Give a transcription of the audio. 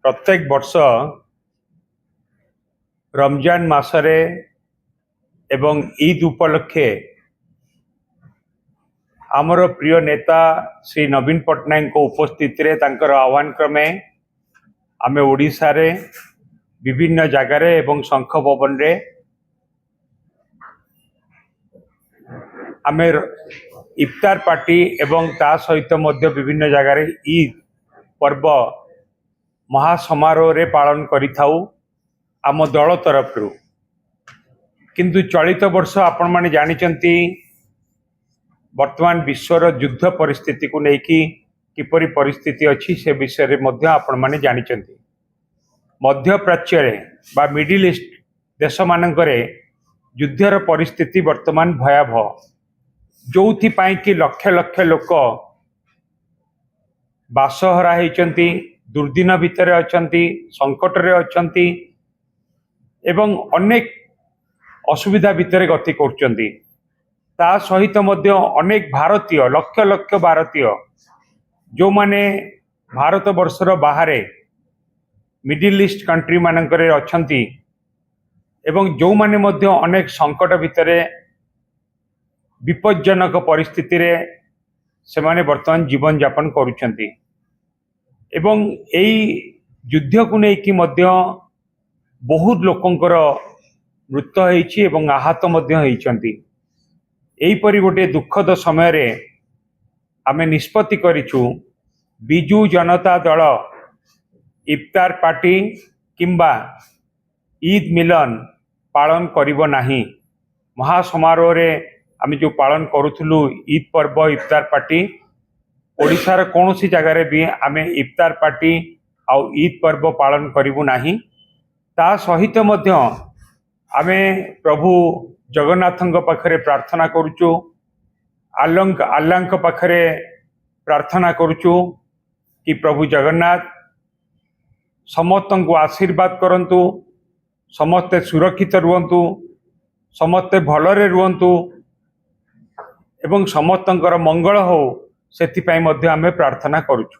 प्रत्येक वर्ष रमजान मासरे एवं ईद उपलक्षे आमर प्रिय नेता श्री नवीन पट्टनायक उपस्थित रे तांकर आह्वान क्रमे आमे ओडिशा रे विभिन्न जगार एवं शंख भवन रे आमे इफ्तार पार्टी एवं ता सहित मध्य विभिन्न जगार ईद पर्व महासमारोह रे पालन करि थाउ आम दल तरफ किंतु चलित वर्ष आपण माने जानिचंती वर्तमान विश्वर युद्ध परिस्थिति को लेकिन किपरि परिस्थिति अच्छी से विषय रे मध्य आपण माने जानिचंती मध्य प्राच्य रे बा मिडिल ईस्ट देश मानकरे युद्धर परिस्थिति वर्तमान भयावह जोथि पाई कि लक्ष लक्ष लोक बासहरा होइचंती दुर्दिन भितर अछंती संकट रे अछंती एवं अनेक असुविधा भितर गति करचंती ता सहित मध्य अनेक भारतीय लक्ष लक्ष भारतीय जो माने भारत वर्षर बाहरे मिडिल ईस्ट कंट्री मानकरे अछंती एवं जो माने मध्य अनेक संकट भितर विपज्जनक परिस्थिति रे से माने वर्तमान जीवन यापन करुछंती एवं एई युद्ध को लेकिन मध्य बहुत लोकंकर मृत्यु होईछि एवं आहत मध्य होईछंती एहीपरि गोटे दुखद समय रे आमे निष्पत्ति करिछु बिजू जनता दल इफ्तार पार्टी किंबा ईद मिलन पालन करिबो नाही महासमारोह रे आमे जो पालन करूथुलु ईद पर्व इफ्तार पार्टी ओडिशार कोनोसी जगार भी आमे इफ्तार पार्टी आउ ईद पर्व पालन करिबु नाही ता सहित मध्य आमे प्रभु जगन्नाथंक पाखरे प्रार्थना करूचु आल्लांक पाखरे प्रार्थना करूचु कि प्रभु जगन्नाथ समस्त को आशीर्वाद करंतु समस्ते सुरक्षित रुहंतु समस्ते भलरे रुहंतु एवं समस्तंकर मंगल हो सेति पई मध्य आमे प्रार्थना करूचु।